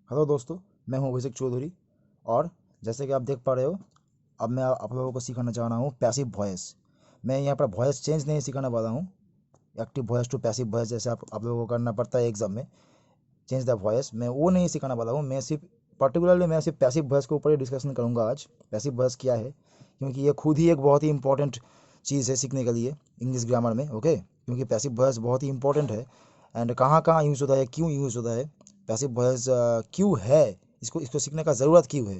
Hello दोस्तों, मैं हूं अभिषेक चौधरी। और जैसे कि आप देख पा रहे हो, अब मैं आप लोगों को सिखाना चाह रहा हूं पैसिव वॉइस। मैं यहाँ पर वॉइस चेंज नहीं सिखाने वाला हूं, active voice to passive voice जैसे आप लोगों को करना पड़ता है एग्जाम में, चेंज द वॉइस। मैं वो नहीं सिखाने वाला हूँ। मैं सिर्फ पैसिव वॉइस के ऊपर ही डिस्कशन करूँगा आज। पैसिव वॉइस क्या है, क्योंकि ये खुद ही एक बहुत ही इंपॉर्टेंट चीज़ है सीखने के लिए इंग्लिश ग्रामर में। ओके, क्योंकि पैसिव वॉइस बहुत ही इंपॉर्टेंट है। एंड कहाँ कहाँ यूज़ होता है, क्यों यूज़ होता है, पैसिव वॉइस क्यों है, इसको इसको सीखने का ज़रूरत क्यों है।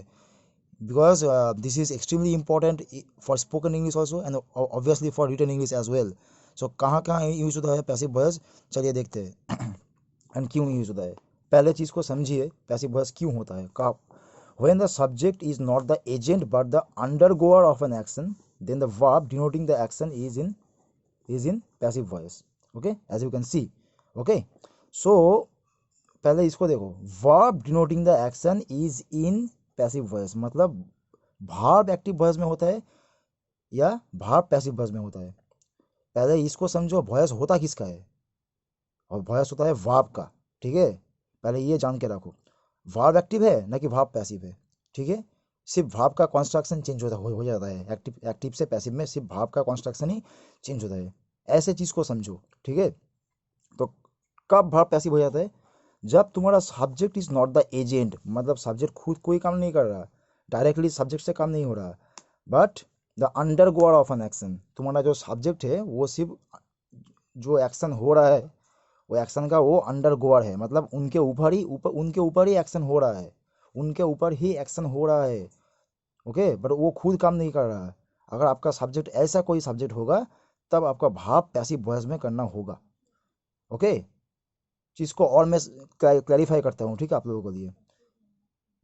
Because this is extremely important for spoken English also and obviously for written English as well. So कहाँ कहाँ यूज़ होता है पैसिव वॉइस, चलिए देखते हैं। एंड क्यों यूज़ होता है, पहले चीज़ को समझिए पैसिव वॉइस क्यों होता है। का when the subject is not the agent but the undergoer of an action, then the verb denoting the action is in passive voice. Okay, as you can see. Okay, so पहले इसको देखो, verb denoting the action is in passive voice मतलब verb active voice में होता है या verb passive voice में होता है। पहले इसको समझो, वॉइस होता किसका है, और वॉइस होता है वर्ब का। ठीक है, पहले ये जान के रखो, वर्ब एक्टिव है ना कि वर्ब पैसिव है। ठीक है, सिर्फ वर्ब का कॉन्स्ट्रक्शन चेंज हो जाता है। एक्टिव से पैसिव में सिर्फ वर्ब का कॉन्स्ट्रक्शन ही चेंज होता है। ऐसे चीज़ को समझो। ठीक है, तो कब वर्ब पैसिव हो जाता है, जब तुम्हारा subject is not the agent, मतलब सब्जेक्ट खुद कोई काम नहीं कर रहा, डायरेक्टली सब्जेक्ट से काम नहीं हो रहा, but the under गोअर of an action. तुम्हारा जो सब्जेक्ट है वो सिर्फ जो एक्शन हो रहा है, वो एक्शन का वो अंडर गोअर है, मतलब उनके ऊपर ही एक्शन हो रहा है, उनके ऊपर ही एक्शन हो रहा है। ओके, बट वो खुद काम नहीं कर रहा है। अगर आपका सब्जेक्ट ऐसा कोई सब्जेक्ट होगा, तब आपका भाव पैसिव वॉइस में करना होगा। ओके, चीज़ को और मैं क्लैरिफाई करता हूँ, ठीक है, आप लोगों के लिए।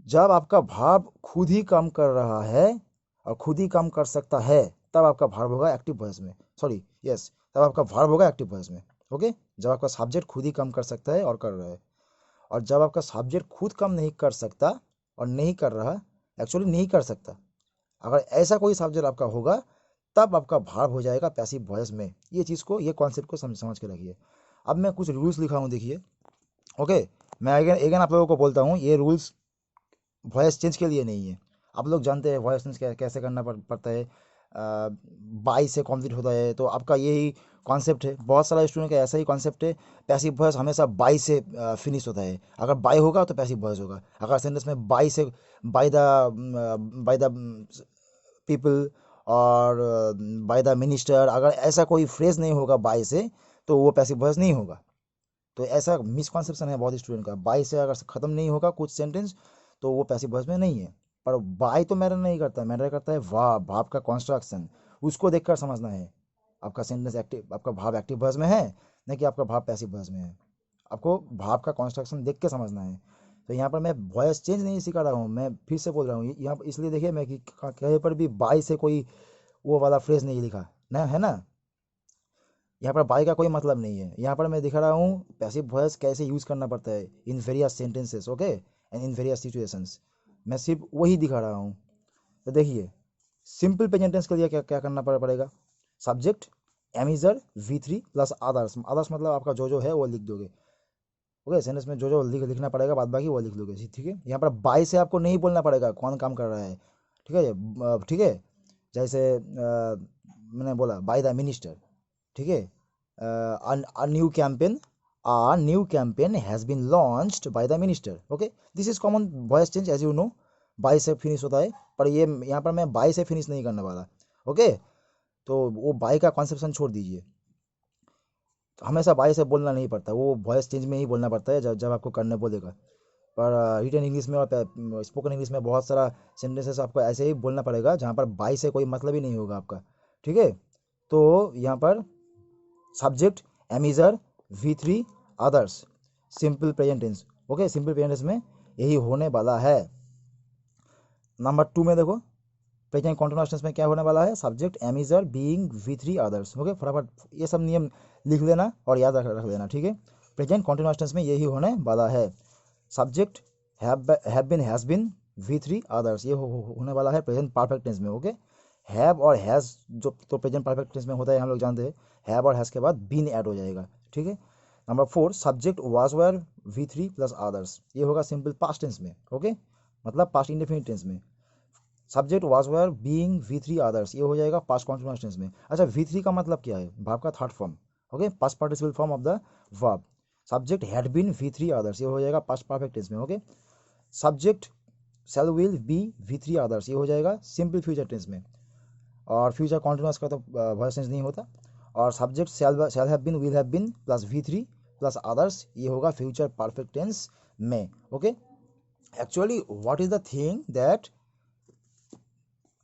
जब आपका भाव खुद ही काम कर रहा है और खुद ही काम कर सकता है, तब आपका भाव होगा एक्टिव वॉइस में। सॉरी, यस, तब आपका भाव होगा एक्टिव वॉइस में। ओके, जब आपका सब्जेक्ट खुद ही काम कर सकता है और कर रहा है। और जब आपका सब्जेक्ट खुद काम नहीं कर सकता और नहीं कर रहा, एक्चुअली नहीं कर सकता, अगर ऐसा कोई सब्जेक्ट आपका होगा, तब आपका भाव हो जाएगा पैसिव वॉइस में। ये चीज़ को, ये कॉन्सेप्ट को समझ के रखिए। अब मैं कुछ रूल्स लिखा हूँ, देखिए। ओके, मैं अगेन अगेन आप लोगों को बोलता हूँ, ये रूल्स वॉइस चेंज के लिए नहीं है। आप लोग जानते हैं वॉइस चेंज कैसे करना पड़ता है। बाई से कंप्लीट होता है, तो आपका यही कॉन्सेप्ट है। बहुत सारा स्टूडेंट का ऐसा ही कॉन्सेप्ट है, पैसिव वॉइस हमेशा बाई से फिनिश होता है। अगर बाई होगा तो पैसिव वॉइस होगा। अगर सेंटेंस में बाई से, बाय द पीपल और बाय द मिनिस्टर, अगर ऐसा कोई फ्रेज नहीं होगा बाई से, तो वो पैसिव वॉइस नहीं होगा। तो ऐसा मिसकॉन्सेप्शन है बहुत स्टूडेंट का, बाई से अगर ख़त्म नहीं होगा कुछ सेंटेंस, तो वो पैसिव वॉइस में नहीं है। पर बाई तो मैटर नहीं करता, मैटर करता है भाव का कॉन्स्ट्रक्शन। उसको देखकर समझना है आपका सेंटेंस एक्टिव, आपका भाव एक्टिव वॉइस में है, नहीं कि आपका भाव पैसिव वॉइस में है। आपको भाव का कॉन्स्ट्रक्शन देख के समझना है। तो यहाँ पर मैं वॉइस चेंज नहीं सिखा रहा हूँ, मैं फिर से बोल रहा हूँ यहाँ पर, इसलिए देखिए मैं कि कहीं पर भी बाई से कोई वो वाला फ्रेज नहीं लिखा ना, है ना। यहाँ पर बाई का कोई मतलब नहीं है। यहाँ पर मैं दिखा रहा हूँ पैसिव वॉइस कैसे यूज़ करना पड़ता है in various sentences, okay, and in various situations. मैं सिर्फ वही दिखा रहा हूँ। तो देखिए, सिंपल प्रेजेंट टेंस के लिए क्या क्या करना पड़ेगा, subject am is are V3 plus others. Others मतलब आपका जो है वो लिख दोगे। ओके, सेंटेंस में जो लिखना पड़ेगा, बाद बाकी वो लिख दोगे। ठीक है, यहाँ पर बाई से आपको नहीं बोलना पड़ेगा कौन काम कर रहा है। ठीक है, ठीक है, जैसे मैंने बोला बाय द मिनिस्टर। ठीक है, a new campaign a new campaign has been launched by the minister. Okay, this is common voice change, as you know, by से फिनिश होता है। पर ये यहाँ पर मैं बाई से फिनिश नहीं करने वाला। ओके, तो वो बाई का कॉन्सेप्शन छोड़ दीजिए। हमेशा बाई से बोलना नहीं पड़ता, वो वॉइस चेंज में ही बोलना पड़ता है जब आपको करने बोलेगा। पर रिटन इंग्लिश में और स्पोकन इंग्लिश में बहुत सारा सेंटेंसेस आपको ऐसे ही बोलना पड़ेगा जहाँ पर बाई से कोई मतलब ही नहीं होगा आपका। ठीक है, तो यहाँ पर subject am is are V3 others, simple present tense. Okay, simple present tense में यही होने वाला है। नंबर 2 में देखो, प्रेजेंट कॉन्टिन्यूअस टेंस में क्या होने वाला है, subject am is are being V3 others. Okay, फटाफट ये सब नियम लिख लेना और याद रख लेना। ठीक है, प्रेजेंट कॉन्टिन्यूअस टेंस में यही होने वाला है। Subject have been has been V3 others, ये होने वाला है प्रेजेंट परफेक्ट टेंस में। ओके, हैव और हैज़ जो तो प्रेजेंट परफेक्ट टेंस में होता है, हम लोग जानते हैं। हैव और हैज़ के बाद बीन ऐड हो जाएगा। ठीक है, number 4, subject was were V3 plus others, ये होगा सिंपल पास्ट टेंस में। ओके, मतलब पास्ट इंडेफिनिट टेंस में। Subject was were being V3 others, ये हो जाएगा पास्ट कॉन्टिन्यूअस टेंस में। अच्छा, V3 का मतलब क्या है? वर्ब का third form. Okay, past participle form of the verb. Subject had been V3 others, ये हो जाएगा पास्ट परफेक्ट टेंस में। Okay, subject shall will be V3 others, ये हो जाएगा सिंपल फ्यूचर टेंस में। और फ्यूचर कॉन्टिन्यूअस का तो वॉइस टेंस नहीं होता। और subject shall have been, will have been plus V3 plus others, ये होगा फ्यूचर परफेक्ट टेंस में। Okay, actually what is the thing that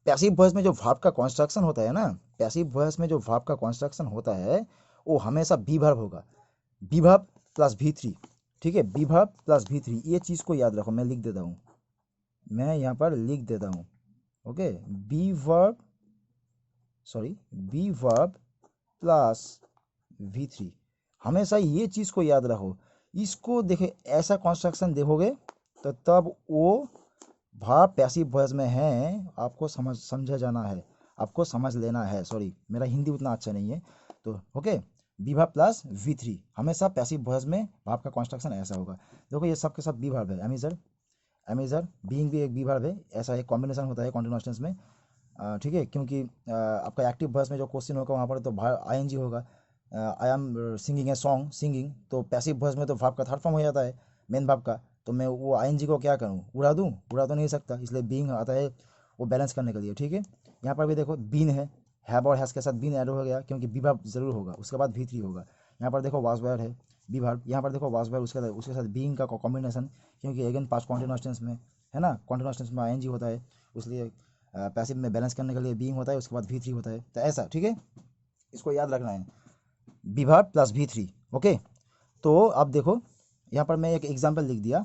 passive voice में जो वर्ब का कंस्ट्रक्शन होता है ना, पैसिव वॉइस में जो वर्ब का कंस्ट्रक्शन होता है वो हमेशा बी वर्ब होगा। बी वर्ब प्लस V3, ठीक है, बी वर्ब प्लस V3, ये चीज़ को याद रखो। मैं लिख देता हूँ, मैं यहाँ पर लिख देता हूँ। Okay, be verb, sorry, be verb plus V3, हमेशा ये चीज़ को याद रखो। इसको देखे, ऐसा कंस्ट्रक्शन देखोगे तो तब वो भाव पैसिव वॉइस में है, आपको समझा जाना है, आपको समझ लेना है। सॉरी, मेरा हिंदी उतना अच्छा नहीं है। तो okay, be verb plus V3, हमेशा पैसिव वॉइस में भाव का कंस्ट्रक्शन ऐसा होगा। देखो ये सब के सब बी वर्ब है। एमिजर, एमिजर बीइंग भी एक बी वर्ब है। ऐसा एक कॉम्बिनेशन होता है कॉन्टिन्यूअस टेंस में। ठीक है, क्योंकि आपका एक्टिव वॉइस में जो क्वेश्चन होगा वहाँ पर तो ING होगा। I am singing a song, singing, तो पैसिव वॉइस में तो वर्ब का थर्ड फॉर्म हो जाता है मेन वर्ब का। तो मैं वो ING को क्या करूँ, उड़ा दूँ? उड़ा तो नहीं सकता, इसलिए बीइंग आता है वो बैलेंस करने के लिए। ठीक है, यहाँ पर भी देखो बीन है, हैव और हैज़ के साथ बीन ऐड हो गया, क्योंकि बी वर्ब जरूर होगा, उसके बाद V3 होगा। यहाँ पर देखो वाज वेयर है बी वर्ब, यहाँ पर देखो वाज वेयर, उसके साथ बीइंग का कॉम्बिनेशन, क्योंकि अगेन पास्ट कॉन्टिन्यूअस टेंस में है ना, कॉन्टिन्यूअस टेंस में ING होता है, इसलिए पैसिव में बैलेंस करने के लिए बीइंग होता है, उसके बाद V3 होता है। तो ऐसा, ठीक है, इसको याद रखना है, B verb plus V3। Okay, तो अब देखो यहाँ पर मैं एक एग्जांपल लिख दिया,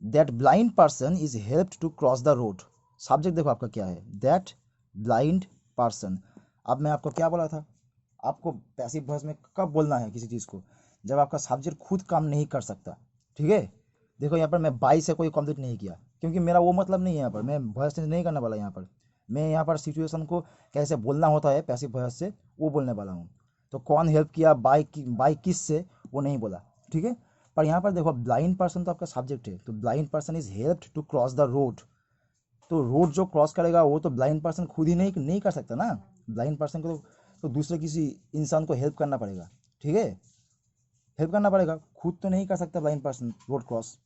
that blind person is helped to cross the road. Subject देखो आपका क्या है, दैट ब्लाइंड पर्सन। अब मैं आपको क्या बोला था, आपको पैसिव वॉइस में कब बोलना है किसी चीज़ को, जब आपका सब्जेक्ट खुद काम नहीं कर सकता। ठीक है, देखो यहाँ पर मैं बाई से कोई कंप्लीट नहीं किया, क्योंकि मेरा वो मतलब नहीं है, यहाँ पर मैं वॉइस चेंज नहीं करने वाला। यहाँ पर मैं यहाँ पर सिचुएशन को कैसे बोलना होता है पैसिव वॉइस से वो बोलने वाला हूँ। तो कौन हेल्प किया, बाई किस से, वो नहीं बोला। ठीक है, पर यहाँ पर देखो ब्लाइंड पर्सन तो आपका सब्जेक्ट है, तो blind person is helped to cross the road. तो रोड जो क्रॉस करेगा वो तो ब्लाइंड पर्सन खुद ही नहीं कर सकता ना, ब्लाइंड पर्सन को तो दूसरे किसी इंसान को हेल्प करना पड़ेगा। ठीक है, हेल्प करना पड़ेगा, खुद तो नहीं कर सकता ब्लाइंड पर्सन रोड क्रॉस।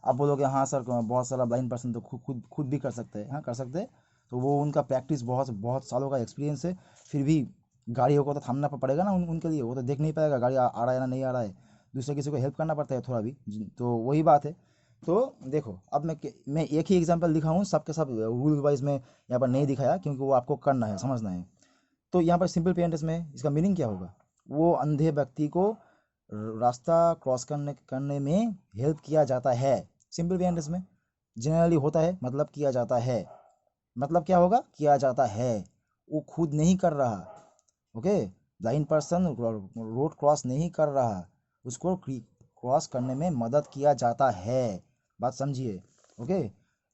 आप बोलोगे हाँ सर, बहुत सारा ब्लाइंड पर्सन तो खुद भी कर सकते हैं। हाँ, कर सकते हैं, तो वो उनका प्रैक्टिस, बहुत बहुत सालों का एक्सपीरियंस है। फिर भी गाड़ियों को तो थामना पड़ेगा ना उनके लिए, वो तो देख नहीं पाएगा गाड़ी आ रहा है ना नहीं आ रहा है, दूसरे किसी को हेल्प करना पड़ता है थोड़ा भी। तो वही बात है। तो देखो अब मैं एक ही एग्जांपल दिखाऊँ, सबके सब रूल वाइज में यहाँ पर नहीं दिखाया, क्योंकि वो आपको करना है, समझना है। तो यहाँ पर सिंपल प्रेजेंट टेंस में इसका मीनिंग क्या होगा, वो अंधे व्यक्ति को रास्ता क्रॉस करने में हेल्प किया जाता है। सिंपल प्रेजेंट टेंस में जनरली होता है, मतलब किया जाता है, मतलब क्या होगा, किया जाता है, वो खुद नहीं कर रहा। Okay, blind person road cross नहीं कर रहा, उसको क्रॉस करने में मदद किया जाता है। बात समझिए। ओके,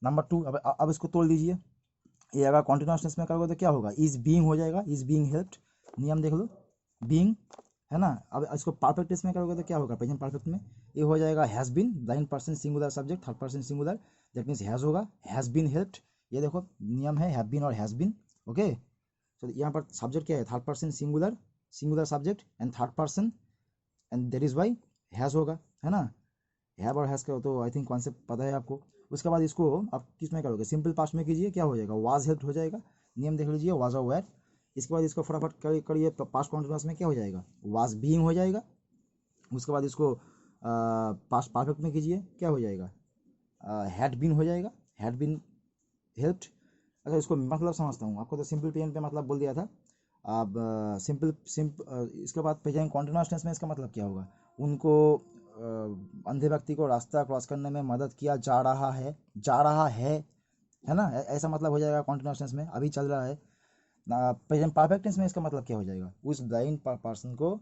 नंबर 2, अब इसको तोड़ लीजिए। ये अगर कॉन्टिन्यूअस टेंस में करोगे तो क्या होगा, इज बीइंग हो जाएगा, इज बीइंग हेल्प्ड, नियम देख लो, बीइंग है ना। अब इसको परफेक्ट टेंस में करोगे तो क्या होगा, प्रेजेंट परफेक्ट में ये हो जाएगा has been, blind person singular subject, third person singular, that means has होगा, हैज़ बीन हेल्प्ड। ये देखो नियम है, हैव बीन और हैज़ बीन। ओके, तो यहाँ पर सब्जेक्ट क्या है, third person singular, singular subject and third person, and that is why has होगा, है ना। हैव और हैज़ का तो आई थिंक कॉन्सेप्ट पता है आपको। उसके बाद इसको आप किस में करोगे, सिंपल पास्ट में कीजिए, क्या हो जाएगा, वाज हेल्प्ड हो जाएगा, नियम देख लीजिए, वाज और वेयर। इसके बाद इसको फटाफट करिए, पास्ट कॉन्टिन्यूअस में क्या हो जाएगा, वाज बीइंग हो जाएगा। उसके बाद इसको पास्ट परफेक्ट में कीजिए, क्या हो जाएगा, हैड बीन हो जाएगा, हैड बीन हेल्प्ड। अच्छा, इसको मतलब समझता हूँ, आपको तो सिंपल प्रेजेंट पे मतलब बोल दिया था। अब इसके बाद प्रेजेंट कॉन्टिन्यूअस टेंस में इसका मतलब क्या होगा, उनको अंधे व्यक्ति को रास्ता क्रॉस करने में मदद किया जा रहा है, जा रहा है ना, ऐसा मतलब हो जाएगा कॉन्टिन्यूअस टेंस में, अभी चल रहा है। प्रेजेंट परफेक्ट टेंस में इसका मतलब क्या हो जाएगा, उस ब्लाइंड पर्सन को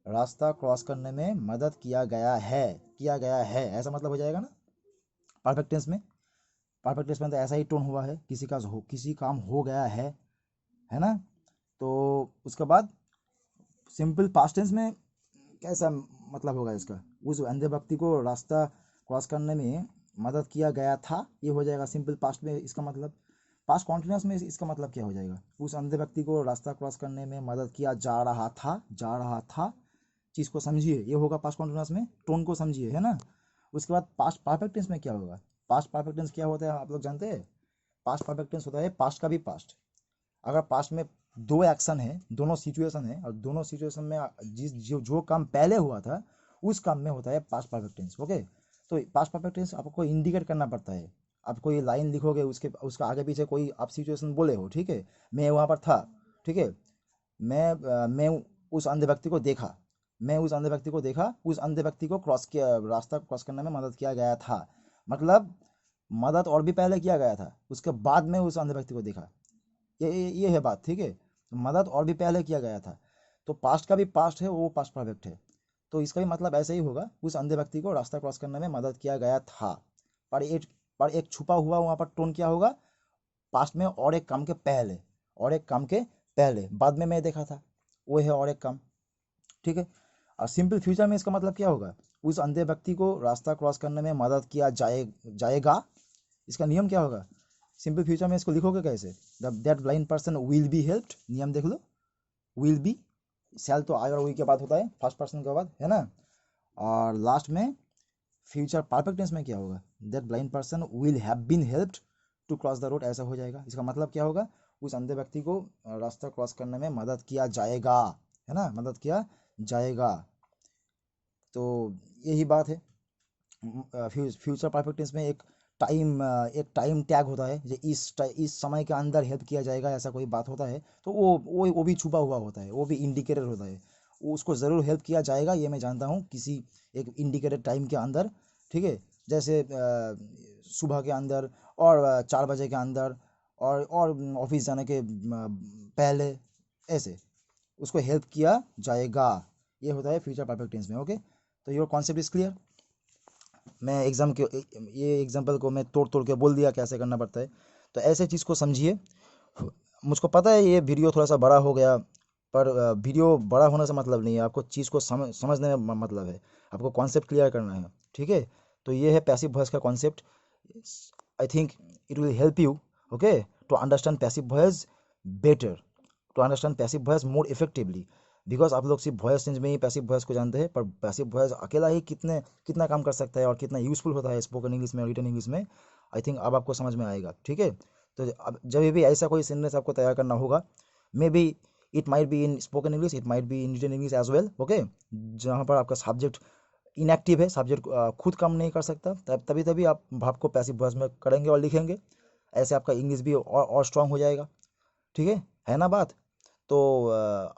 रास्ता क्रॉस करने में मदद किया गया है, ऐसा मतलब हो जाएगा ना परफेक्ट टेंस में। परफेक्ट टेंस में तो ऐसा ही टोन हुआ है, किसी काम हो गया है ना। तो उसके बाद सिंपल पास्ट टेंस में कैसा मतलब होगा इसका? उस अंधे व्यक्ति को रास्ता क्रॉस करने में मदद किया गया था, ये हो जाएगा सिंपल पास्ट में। इसका मतलब पास्ट कॉन्टिन्यूस में इसका मतलब क्या हो जाएगा? उस अंधे व्यक्ति को रास्ता क्रॉस करने में मदद किया जा रहा था, जा रहा था। चीज़ को समझिए, ये होगा पास्ट कॉन्टिन्यूस में, टोन को समझिए, है ना। उसके बाद पास्ट परफेक्ट टेंस में क्या होगा? पास्ट परफेक्ट टेंस क्या होता है आप लोग जानते हैं? पास्ट परफेक्ट टेंस होता है पास्ट का भी पास्ट। अगर पास्ट में दो एक्शन है, दोनों सिचुएशन है, और दोनों सिचुएशन में जो काम पहले हुआ था उस काम में होता है पास्ट परफेक्ट टेंस। ओके, तो पास्ट परफेक्ट टेंस आपको इंडिकेट करना पड़ता है। आप कोई लाइन लिखोगे, उसका आगे पीछे कोई आप सिचुएशन बोले हो, ठीक है, मैं वहाँ पर था, ठीक है, मैं उस अंधे व्यक्ति को देखा, मैं उस अंधे व्यक्ति को देखा, उस अंधे व्यक्ति को क्रॉस किया, रास्ता क्रॉस करने में मदद किया गया था। मतलब मदद और भी पहले किया गया था, उसके बाद में उस अंधे व्यक्ति को देखा। ये है बात, ठीक है। मदद और भी पहले किया गया था, तो पास्ट का भी पास्ट है, वो पास्ट परफेक्ट है। तो इसका भी मतलब ऐसे ही होगा, उस अंधे व्यक्ति को रास्ता क्रॉस करने में मदद किया गया था। पर एक छुपा हुआ वहाँ पर टोन क्या होगा? पास्ट में और एक काम के पहले, और एक काम के पहले, बाद में मैं देखा था, वो है और एक काम, ठीक है। और सिंपल फ्यूचर में इसका मतलब क्या होगा? उस अंधे व्यक्ति को रास्ता क्रॉस करने में मदद किया जाएगा। इसका नियम क्या होगा? सिंपल फ्यूचर में इसको लिखोगे कैसे? That blind person will be helped. नियम देख लो, विल बी, सेल तो आई और वी के बाद होता है, फर्स्ट पर्सन के बाद, है ना। और लास्ट में फ्यूचर परफेक्ट टेंस में क्या होगा? That blind person will have been helped to cross the road, ऐसा हो जाएगा। इसका मतलब क्या होगा? उस अंधे व्यक्ति को रास्ता क्रॉस करने में मदद किया जाएगा, है ना, मदद किया जाएगा। तो यही बात है। फ्यूचर परफेक्ट टेंस में एक टाइम टैग होता है, जो इस समय के अंदर हेल्प किया जाएगा, ऐसा कोई बात होता है, तो वो भी छुपा हुआ होता है, वो भी इंडिकेटर होता है। उसको ज़रूर हेल्प किया जाएगा, ये मैं जानता हूँ, किसी एक इंडिकेटेड टाइम के अंदर, ठीक है। जैसे सुबह के अंदर, और 4 बजे के अंदर, और ऑफिस जाने के पहले, ऐसे उसको हेल्प किया जाएगा। ये होता है फ्यूचर परफेक्ट टेंस में। ओके, तो योर कॉन्सेप्ट इज क्लियर। मैं ये एग्जाम्पल को मैं तोड़ तोड़ के बोल दिया कैसे करना पड़ता है। तो ऐसे चीज़ को समझिए। मुझको पता है ये वीडियो थोड़ा सा बड़ा हो गया, पर वीडियो बड़ा होने से मतलब नहीं है, आपको चीज़ को समझने में मतलब है, आपको कॉन्सेप्ट क्लियर करना है, ठीक है। तो ये है पैसिव वॉइस का concept. I think it will help you, okay, to understand passive voice better, to understand passive voice more effectively. Because आप लोग सिर्फ वॉइस चेंज में ही पैसिव वॉइस को जानते हैं, पर पैसिव वॉइस अकेला ही कितना काम कर सकता है और कितना यूजफुल होता है स्पोकन इंग्लिश में और रिटन इंग्लिश में, आई थिंक अब आपको समझ में आएगा, ठीक है। तो अब जब भी ऐसा कोई सेंटेंस आपको तैयार करना होगा, maybe it might be in spoken English, it might be in written English as well, okay, जहाँ पर आपका सब्जेक्ट इनएक्टिव है, सब्जेक्ट खुद काम नहीं कर सकता, तभी तभी आप भाव को पैसिव वॉइस में करेंगे और लिखेंगे। ऐसे आपका इंग्लिश भी और स्ट्रांग हो जाएगा, ठीक है ना बात। तो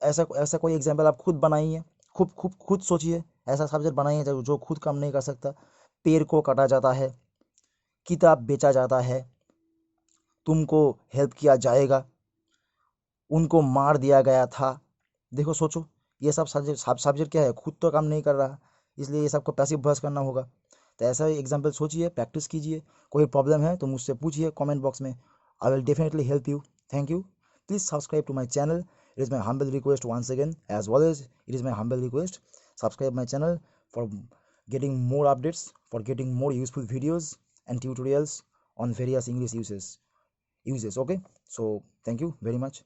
ऐसा ऐसा कोई एग्जाम्पल आप खुद बनाइए, खुद सोचिए, ऐसा सब्जेक्ट बनाइए जो खुद काम नहीं कर सकता। पेड़ को काटा जाता है, किताब बेचा जाता है, तुमको हेल्प किया जाएगा, उनको मार दिया गया था। देखो सोचो, ये सब सब्जेक्ट क्या है? खुद तो काम नहीं कर रहा, इसलिए ये सबको पैसिव वॉइस करना होगा। तो ऐसा एग्जाम्पल सोचिए, प्रैक्टिस कीजिए। कोई प्रॉब्लम है तो मुझसे पूछिए कमेंट बॉक्स में, I will definitely help you. Thank you. Please subscribe to my channel, it is my humble request once again, as well as it is my humble request, subscribe my channel for getting more updates, for getting more useful videos and tutorials on various English uses. Okay, so thank you very much.